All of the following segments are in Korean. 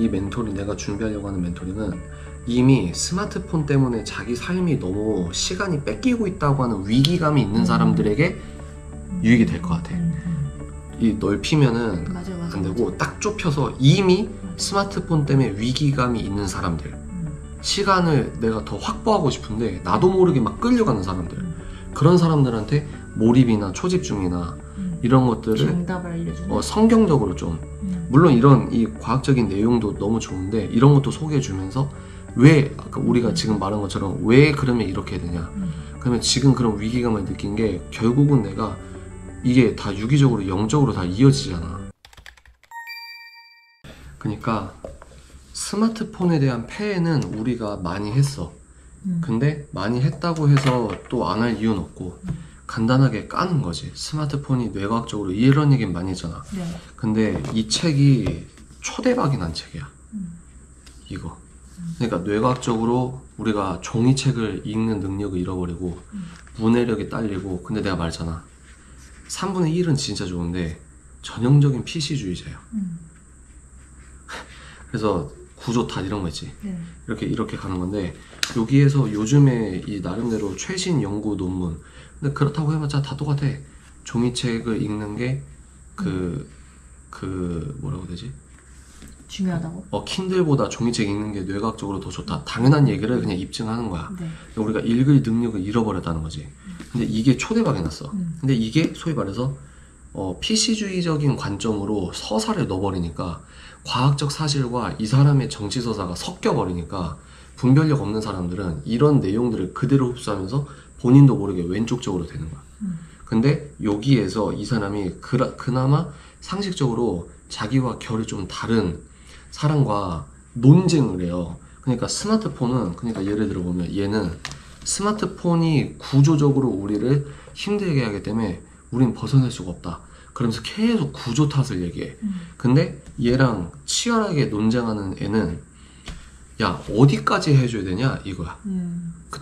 이 멘토링, 내가 준비하려고 하는 멘토링은 이미 스마트폰 때문에 자기 삶이 너무 시간이 뺏기고 있다고 하는 위기감이 있는 사람들에게 유익이 될 것 같아. 이 넓히면은 맞아, 안 되고 딱 좁혀서 이미 스마트폰 때문에 위기감이 있는 사람들, 시간을 내가 더 확보하고 싶은데 나도 모르게 막 끌려가는 사람들, 그런 사람들한테 몰입이나 초집중이나 이런 것들을 정답을 알려주는 성경적으로 좀 물론 이런 이 과학적인 내용도 너무 좋은데 이런 것도 소개해주면서 왜 아까 우리가 지금 말한 것처럼 왜 그러면 이렇게 해야 되냐, 그러면 지금 그런 위기감을 느낀 게 결국은 내가 이게 다 유기적으로 영적으로 다 이어지잖아. 그러니까 스마트폰에 대한 폐해는 우리가 많이 했어. 근데 많이 했다고 해서 또 안 할 이유는 없고 간단하게 까는 거지. 스마트폰이 뇌과학적으로 이런 얘기는 많이 했잖아. 네. 근데 이 책이 초대박이 난 책이야. 이거. 그러니까 뇌과학적으로 우리가 종이책을 읽는 능력을 잃어버리고 문해력이 딸리고, 근데 내가 말했잖아. 3분의 1은 진짜 좋은데 전형적인 PC주의자야. 그래서 구조탓 이런 거 있지. 네. 이렇게 가는 건데, 여기에서 요즘에 이 나름대로 최신 연구 논문, 근데 그렇다고 해봤자 다 똑같아. 종이책을 읽는 게 뭐라고 해야 되지? 중요하다고? 킨들보다 종이책 읽는 게 뇌과학적으로 더 좋다. 당연한 얘기를 그냥 입증하는 거야. 네. 우리가 읽을 능력을 잃어버렸다는 거지. 근데 이게 초대박이 났어. 근데 이게 소위 말해서 PC주의적인 관점으로 서사를 넣어버리니까 과학적 사실과 이 사람의 정치 서사가 섞여버리니까 분별력 없는 사람들은 이런 내용들을 그대로 흡수하면서 본인도 모르게 왼쪽 쪽으로 되는 거야. 근데 여기에서 이 사람이 그나마 상식적으로 자기와 결이 좀 다른 사람과 논쟁을 해요. 그러니까 스마트폰은, 그러니까 예를 들어 보면 얘는 스마트폰이 구조적으로 우리를 힘들게 하기 때문에 우린 벗어날 수가 없다. 그러면서 계속 구조 탓을 얘기해. 근데 얘랑 치열하게 논쟁하는 애는 야, 어디까지 해줘야 되냐 이거야.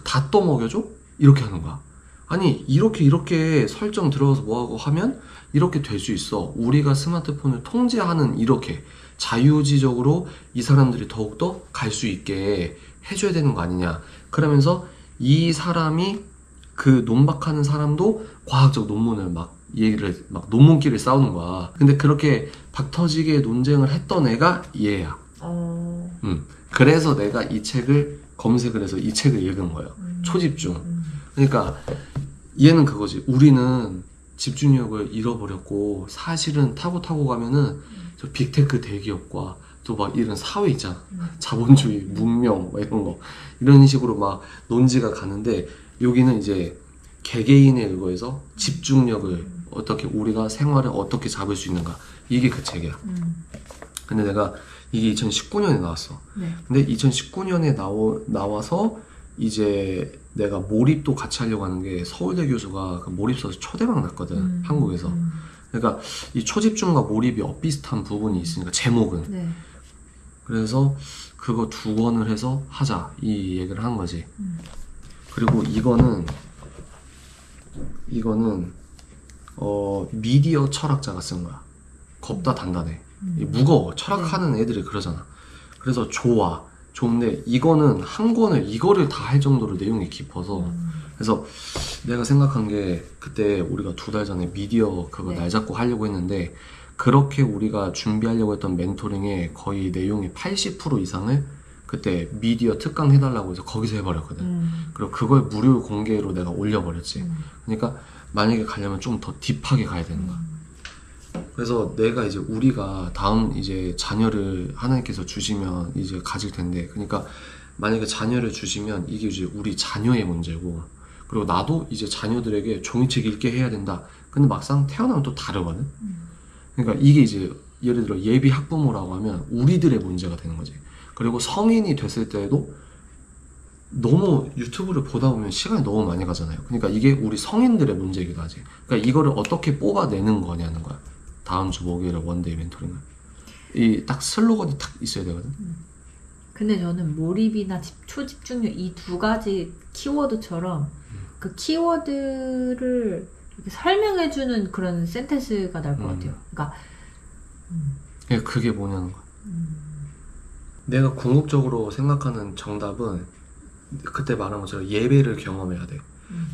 다 떠먹여줘? 이렇게 하는 거야. 아니 이렇게 설정 들어가서 뭐하고 하면 이렇게 될 수 있어. 우리가 스마트폰을 통제하는, 이렇게 자유지적으로 이 사람들이 더욱더 갈 수 있게 해줘야 되는 거 아니냐. 그러면서 이 사람이 그 논박하는 사람도 과학적 논문을 막 논문끼리 싸우는 거야. 근데 그렇게 박터지게 논쟁을 했던 애가 얘야. 그래서 내가 이 책을 검색을 해서 이 책을 읽은 거예요. 초집중. 그러니까 얘는 그거지. 우리는 집중력을 잃어버렸고, 사실은 타고 가면은 저 빅테크 대기업과 또 막 이런 사회 있잖아. 자본주의, 문명, 막 이런 거. 이런 식으로 막 논지가 가는데, 여기는 이제 개개인에 의거해서 집중력을 어떻게, 우리가 생활을 어떻게 잡을 수 있는가. 이게 그 책이야. 근데 내가 이게 2019년에 나왔어. 네. 근데 2019년에 나와서 이제 내가 몰입도 같이 하려고 하는 게, 서울대 교수가 그 몰입서에서 초대박 났거든. 한국에서. 그러니까 이 초집중과 몰입이 엇비슷한 부분이 있으니까, 제목은. 네. 그래서 그거 2권을 해서 하자, 이 얘기를 한 거지. 그리고 이거는 미디어 철학자가 쓴 거야. 겁다 단단해. 무거워. 철학하는 애들이 그러잖아. 그래서 좋은데 이거는 한 권을 이거를 다 할 정도로 내용이 깊어서, 그래서 내가 생각한 게, 그때 우리가 2달 전에 미디어 그거 날 잡고 하려고 했는데, 그렇게 우리가 준비하려고 했던 멘토링의 거의 내용의 80% 이상을 그때 미디어 특강 해달라고 해서 거기서 해버렸거든. 그리고 그걸 무료 공개로 내가 올려버렸지. 그러니까 만약에 가려면 좀 더 딥하게 가야 되는 거야. 그래서 내가 이제 우리가 다음 이제 자녀를 하나님께서 주시면 이제 가질 텐데, 그러니까 만약에 자녀를 주시면 이게 이제 우리 자녀의 문제고, 그리고 나도 이제 자녀들에게 종이책 읽게 해야 된다. 근데 막상 태어나면 또 다르거든. 그러니까 이게 이제 예를 들어 예비 학부모라고 하면 우리들의 문제가 되는 거지. 그리고 성인이 됐을 때에도 너무 유튜브를 보다 보면 시간이 너무 많이 가잖아요. 그러니까 이게 우리 성인들의 문제이기도 하지. 그러니까 이거를 어떻게 뽑아내는 거냐는 거야. 다음 주 목요일에 원데이 멘토링은. 이 딱 슬로건이 딱 있어야 되거든. 근데 저는 몰입이나 초집중력, 이 2가지 키워드처럼 그 키워드를 이렇게 설명해주는 그런 센텐스가 나을 것 같아요. 그러니까 그게 뭐냐는 거야. 내가 궁극적으로 생각하는 정답은 그때 말한 것처럼 예배를 경험해야 돼.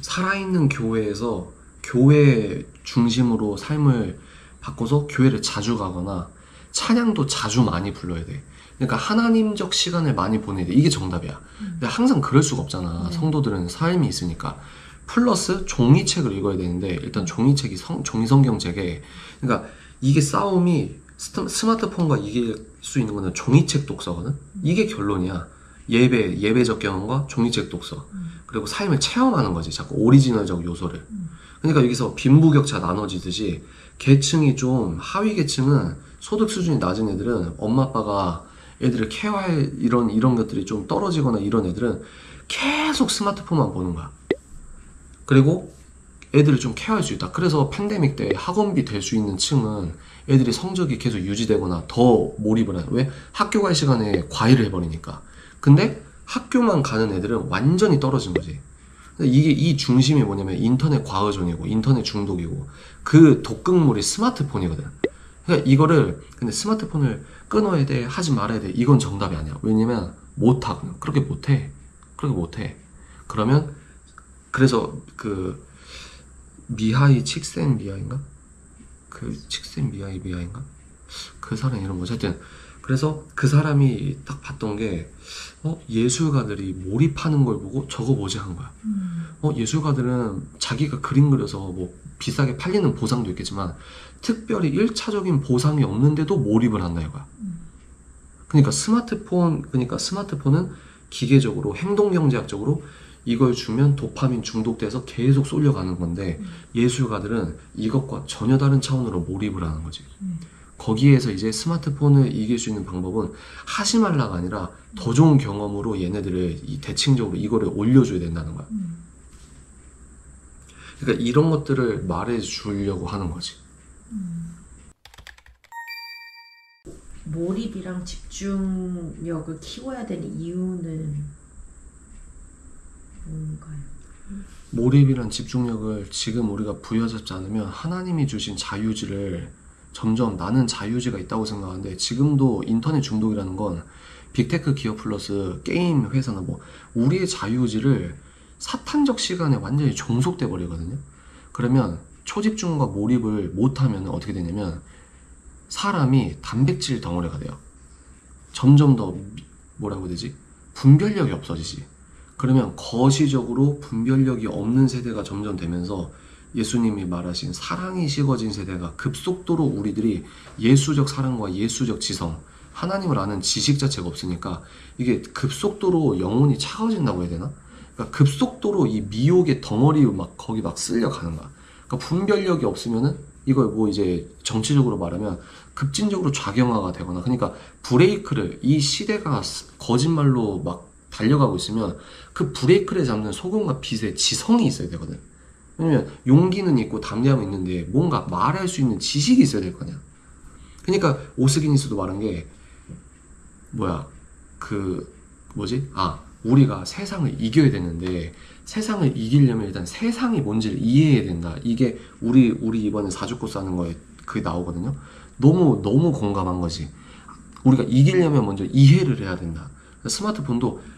살아있는 교회에서 교회 중심으로 삶을 바꿔서 교회를 자주 가거나 찬양도 자주 많이 불러야 돼. 그러니까 하나님적 시간을 많이 보내야 돼. 이게 정답이야. 근데 항상 그럴 수가 없잖아. 성도들은 삶이 있으니까. 플러스 종이책을 읽어야 되는데 일단 종이책이 종이성경 책에 그러니까 이게 싸움이 스마트폰과 이길 수 있는 거는 종이책 독서거든. 이게 결론이야. 예배적 경험과 종이책 독서. 그리고 삶을 체험하는 거지. 자꾸 오리지널적 요소를. 그러니까 여기서 빈부격차 나눠지듯이 계층이 좀 하위 계층은 소득 수준이 낮은 애들은 엄마 아빠가 애들을 케어할 이런 것들이 좀 떨어지거나 이런 애들은 계속 스마트폰만 보는 거야. 그리고 애들을 좀 케어할 수 있다. 그래서 팬데믹 때 학원비 될 수 있는 층은 애들이 성적이 계속 유지되거나 더 몰입을 해. 왜? 학교 갈 시간에 과외를 해버리니까. 근데 학교만 가는 애들은 완전히 떨어진 거지. 이게 이 중심이 뭐냐면 인터넷 과의존이고 인터넷 중독이고 그 독극물이 스마트폰이거든. 그러니까 이거를 근데 스마트폰을 끊어야 돼 하지 말아야 돼 이건 정답이 아니야. 왜냐면 못하고 그렇게 못해. 그러면 그래서 그 미하이 칙센미야인가? 그 칙센미야인가? 그 사람 이름 뭐지? 하여튼 그래서 그 사람이 딱 봤던 게 예술가들이 몰입하는 걸 보고 저거 뭐지 한 거야. 예술가들은 자기가 그림 그려서 뭐 비싸게 팔리는 보상도 있겠지만 특별히 1차적인 보상이 없는데도 몰입을 한다 이거야. 그러니까 스마트폰은 기계적으로 행동경제학적으로 이걸 주면 도파민 중독돼서 계속 쏠려가는 건데 예술가들은 이것과 전혀 다른 차원으로 몰입을 하는 거지. 거기에서 이제 스마트폰을 이길 수 있는 방법은 하지 말라가 아니라 더 좋은 경험으로 얘네들을 대칭적으로 이거를 올려줘야 된다는 거야. 그러니까 이런 것들을 말해주려고 하는 거지. 몰입이랑 집중력을 키워야 되는 이유는 뭔가요? 몰입이란 집중력을 지금 우리가 부여잡지 않으면 하나님이 주신 자유지를 점점 나는 자유지가 있다고 생각하는데 지금도 인터넷 중독이라는 건 빅테크 기업 플러스 게임 회사나 뭐 우리의 자유지를 사탄적 시간에 완전히 종속돼 버리거든요. 그러면 초집중과 몰입을 못하면 어떻게 되냐면 사람이 단백질 덩어리가 돼요. 점점 더 뭐라고 해야 되지? 분별력이 없어지지. 그러면 거시적으로 분별력이 없는 세대가 점점 되면서 예수님이 말하신 사랑이 식어진 세대가 급속도로 우리들이 예수적 사랑과 예수적 지성, 하나님을 아는 지식 자체가 없으니까 이게 급속도로 영혼이 차가워진다고 해야 되나? 그러니까 급속도로 이 미혹의 덩어리 거기 쓸려가는 거야. 그러니까 분별력이 없으면은 이걸 뭐 이제 정치적으로 말하면 급진적으로 좌경화가 되거나 그러니까 브레이크를 이 시대가 거짓말로 달려가고 있으면 그 브레이크를 잡는 소금과 빛의 지성이 있어야 되거든. 왜냐면 용기는 있고 담대함은 있는데 뭔가 말할 수 있는 지식이 있어야 될 거냐. 그러니까 오스기니스도 말한 게 우리가 세상을 이겨야 되는데 세상을 이기려면 일단 세상이 뭔지를 이해해야 된다. 이게 우리 이번에 사주코스 하는 거에 그게 나오거든요. 너무 공감한 거지. 우리가 이기려면 먼저 이해를 해야 된다. 스마트폰도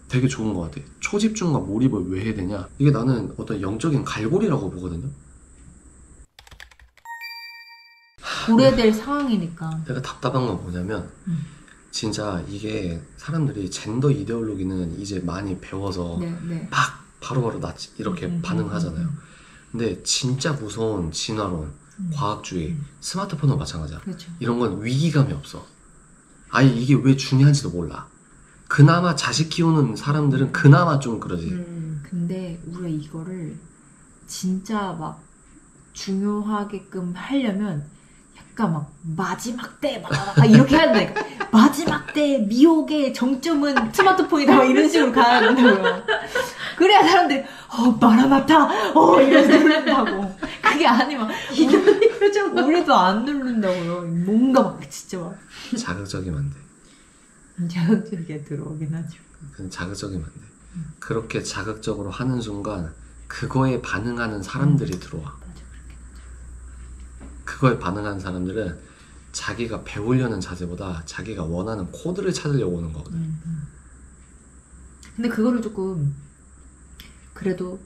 되게 좋은 것 같아. 초집중과 몰입을 왜 해야 되냐? 이게 나는 어떤 영적인 갈고리라고 보거든요. 고려될 상황이니까. 내가 답답한 건 뭐냐면 진짜 이게 사람들이 젠더 이데올로기는 이제 많이 배워서 막 바로바로 이렇게 반응하잖아요. 근데 진짜 무서운 진화론, 과학주의, 스마트폰도 마찬가지야. 그렇죠. 이런 건 위기감이 없어. 아예 이게 왜 중요한지도 몰라. 그나마 자식 키우는 사람들은 그나마 좀 그러지. 근데 우리가 이거를 진짜 중요하게끔 하려면 약간 마지막 때 이렇게 해야 된다니까. 마지막 때 미혹의 정점은 스마트폰이다 이런 식으로 가야 된다고요. 그래야 사람들이 마라마타 이러면서 누른다고. 그게 아니면 이런 표정 우리도 안 누른다고요. 뭔가 진짜 자극적이면 안 돼. 자극적이게 들어오긴 하죠. 자극적이면 안 돼. 그렇게 자극적으로 하는 순간 그거에 반응하는 사람들이 들어와. 맞아, 그거에 반응하는 사람들은 자기가 배우려는 자세보다 자기가 원하는 코드를 찾으려고 오는 거거든. 근데 그거를 조금 그래도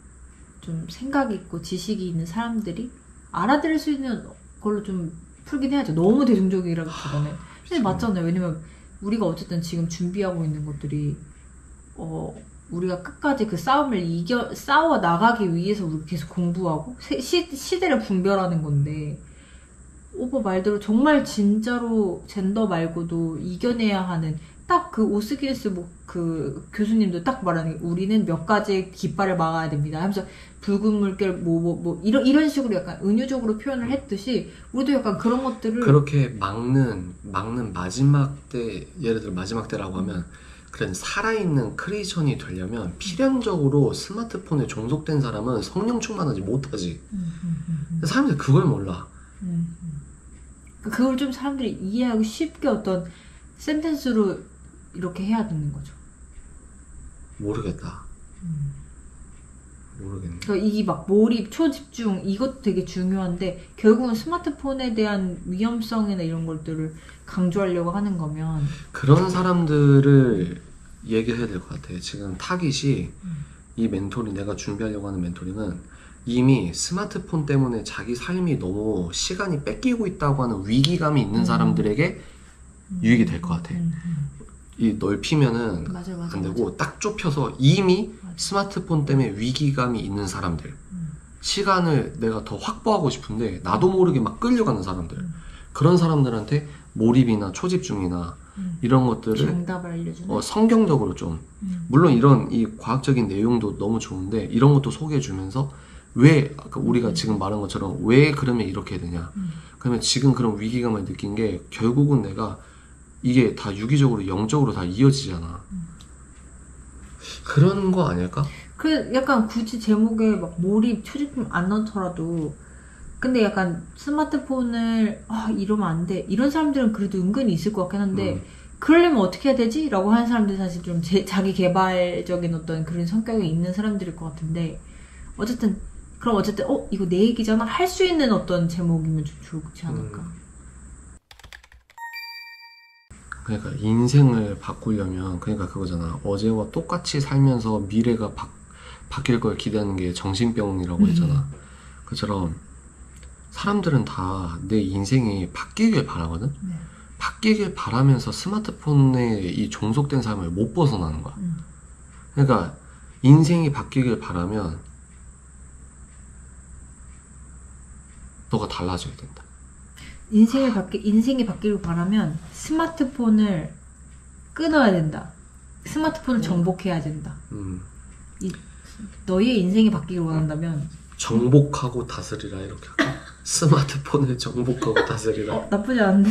좀 생각 있고 지식이 있는 사람들이 알아들을 수 있는 걸로 좀 풀긴 해야죠. 너무 대중적이라기보다는. 근데 맞잖아요. 왜냐면 우리가 어쨌든 지금 준비하고 있는 것들이 우리가 끝까지 그 싸움을 싸워 나가기 위해서 우리 계속 공부하고 시대를 분별하는 건데, 오빠 말대로 정말 진짜로 젠더 말고도 이겨내야 하는, 딱 그 오스기리스 그 교수님도 딱 말하는 게, 우리는 몇 가지 깃발을 막아야 됩니다 하면서 붉은 물결 이런 식으로 약간 은유적으로 표현을 했듯이, 우리도 약간 그런 것들을 그렇게 막는 마지막 때, 예를 들어 마지막 때라고 하면 그런 살아있는 크리에이션이 되려면 필연적으로 스마트폰에 종속된 사람은 성령 충만하지 못하지. 사람들이 그걸 몰라. 그걸 좀 사람들이 이해하기 쉽게 어떤 센텐스로 이렇게 해야 되는 거죠. 모르겠다. 모르겠네. 그러니까 이게 막 몰입, 초집중, 이것도 되게 중요한데, 결국은 스마트폰에 대한 위험성이나 이런 것들을 강조하려고 하는 거면, 그런 사람들을 얘기해야 될 것 같아. 지금 타깃이 이 멘토링, 내가 준비하려고 하는 멘토링은 이미 스마트폰 때문에 자기 삶이 너무 시간이 뺏기고 있다고 하는 위기감이 있는 사람들에게 유익이 될 것 같아. 이 넓히면은 맞아, 안 되고, 딱 좁혀서 이미 스마트폰 때문에 위기감이 있는 사람들, 시간을 내가 더 확보하고 싶은데 나도 모르게 막 끌려가는 사람들, 그런 사람들한테 몰입이나 초집중이나 이런 것들을 정답을 알려주는 성경적으로 좀, 물론 이런 이 과학적인 내용도 너무 좋은데 이런 것도 소개해주면서, 왜 아까 우리가 지금 말한 것처럼 왜 그러면 이렇게 해야 되냐, 그러면 지금 그런 위기감을 느낀 게 결국은 내가 이게 다 유기적으로 영적으로 다 이어지잖아. 그런 거 아닐까? 그 약간 굳이 제목에 막 몰입, 초집중 안 넣더라도, 근데 약간 스마트폰을 이러면 안 돼, 이런 사람들은 그래도 은근히 있을 것 같긴 한데, 그러려면 어떻게 해야 되지? 라고 하는 사람들 사실 좀 자기 개발적인 어떤 그런 성격이 있는 사람들일 것 같은데, 그럼 어쨌든 이거 내 얘기잖아 할 수 있는 어떤 제목이면 좀 좋지 않을까. 그러니까 인생을 바꾸려면, 그러니까 그거잖아. 어제와 똑같이 살면서 미래가 바뀔 걸 기대하는 게 정신병이라고 했잖아. 그처럼 사람들은 다 내 인생이 바뀌길 바라거든. 바뀌길 바라면서 스마트폰에 이 종속된 삶을 못 벗어나는 거야. 그러니까 인생이 바뀌길 바라면 너가 달라져야 된다. 인생이 바뀌길 바라면 스마트폰을 끊어야 된다. 스마트폰을 정복해야 된다. 너의 인생이 바뀌길 원한다면 정복하고 다스리라, 이렇게 할까? 스마트폰을 정복하고 다스리라. 나쁘지 않은데?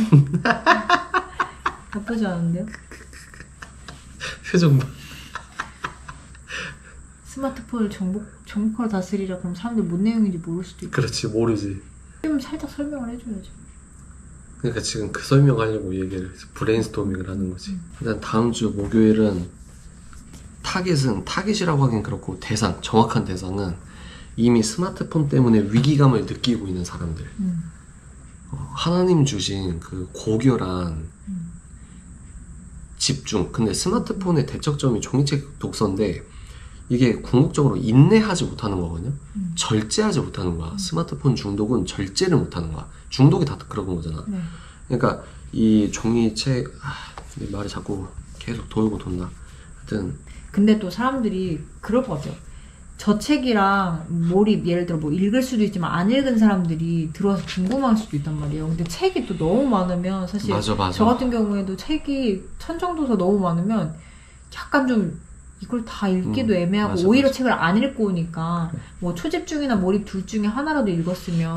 나쁘지 않은데요? 표정 봐. 스마트폰을 정복하고 다스리라. 그럼 사람들 뭔 내용인지 모를 수도 있고. 그렇지, 모르지. 좀 살짝 설명을 해줘야지. 그러니까 지금 그 설명하려고 얘기를, 브레인스토밍을 하는 거지. 일단 다음 주 목요일은 타깃이라고 하긴 그렇고, 정확한 대상은 이미 스마트폰 때문에 위기감을 느끼고 있는 사람들. 하나님 주신 그 고결한 집중. 근데 스마트폰의 대척점이 종이책 독서인데, 이게 궁극적으로 인내하지 못하는 거거든요. 절제하지 못하는 거야. 스마트폰 중독은 절제를 못하는 거야. 중독이 다 그런 거잖아. 그러니까 이 종이책, 내 말이 자꾸 계속 돌고 돈다. 하여튼. 근데 또 사람들이 그럴 것 같아요. 저 책이랑 몰입, 예를 들어 뭐 읽을 수도 있지만 안 읽은 사람들이 들어와서 궁금할 수도 있단 말이에요. 근데 책이 또 너무 많으면, 사실 맞아. 저 같은 경우에도 책이 천정도서 너무 많으면 약간 좀 이걸 다 읽기도 애매하고, 맞아, 오히려 맞아. 책을 안 읽고 오니까 뭐 초집중이나 몰입 둘 중에 하나라도 읽었으면.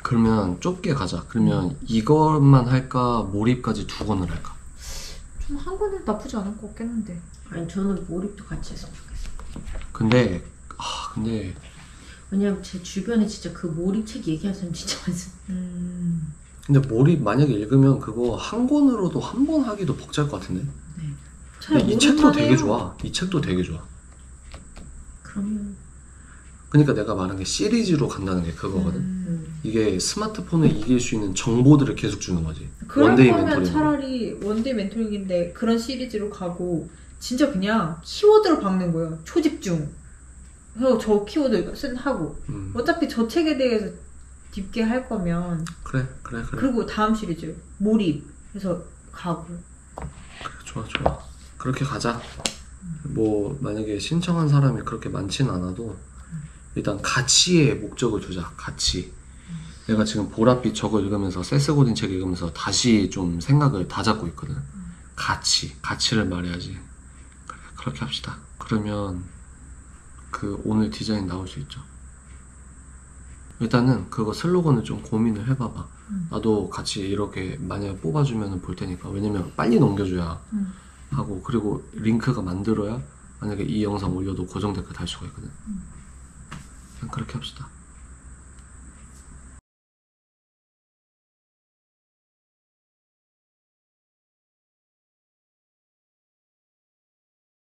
그러면 좁게 가자. 그러면 이것만 할까, 몰입까지 두 권을 할까? 좀 한 권은 나쁘지 않을 것 같긴 한데. 아니 저는 몰입도 같이 했으면 좋겠어. 근데 왜냐면 제 주변에 진짜 그 몰입책 얘기하는 사람 진짜 많습니다. 근데 몰입 만약에 읽으면 그거 한 권으로도 한 번 하기도 벅찰 것 같은데? 근데 이 책도 되게 좋아. 이 책도 되게 좋아. 그러면 그러니까 내가 말한 게 시리즈로 간다는 게 그거거든. 음. 이게 스마트폰을 이길 수 있는 정보들을 계속 주는 거지. 그럴 원데이 거면 멘토링. 차라리 원데이 멘토링인데 그런 시리즈로 가고 진짜 그냥 키워드로 박는 거예요. 초집중. 그래서 저 키워드 하고 어차피 저 책에 대해서 깊게 할 거면 그래. 그리고 다음 시리즈 몰입 해서 가고. 좋아. 그렇게 가자. 뭐 만약에 신청한 사람이 그렇게 많지는 않아도 일단 가치에 목적을 두자. 가치. 내가 지금 보랏빛 저거 읽으면서 세스 고딘 책 읽으면서 다시 좀 생각을 다 잡고 있거든. 가치를 말해야지. 그래, 그렇게 합시다. 그러면 그 오늘 디자인 나올 수 있죠. 일단은 그거 슬로건을 좀 고민을 해봐봐. 나도 같이 이렇게 만약에 뽑아주면 볼 테니까. 왜냐면 빨리 넘겨줘야 하고, 그리고 링크가 만들어야 만약에 이 영상 올려도 고정 댓글 달 수가 있거든. 그냥 그렇게 합시다.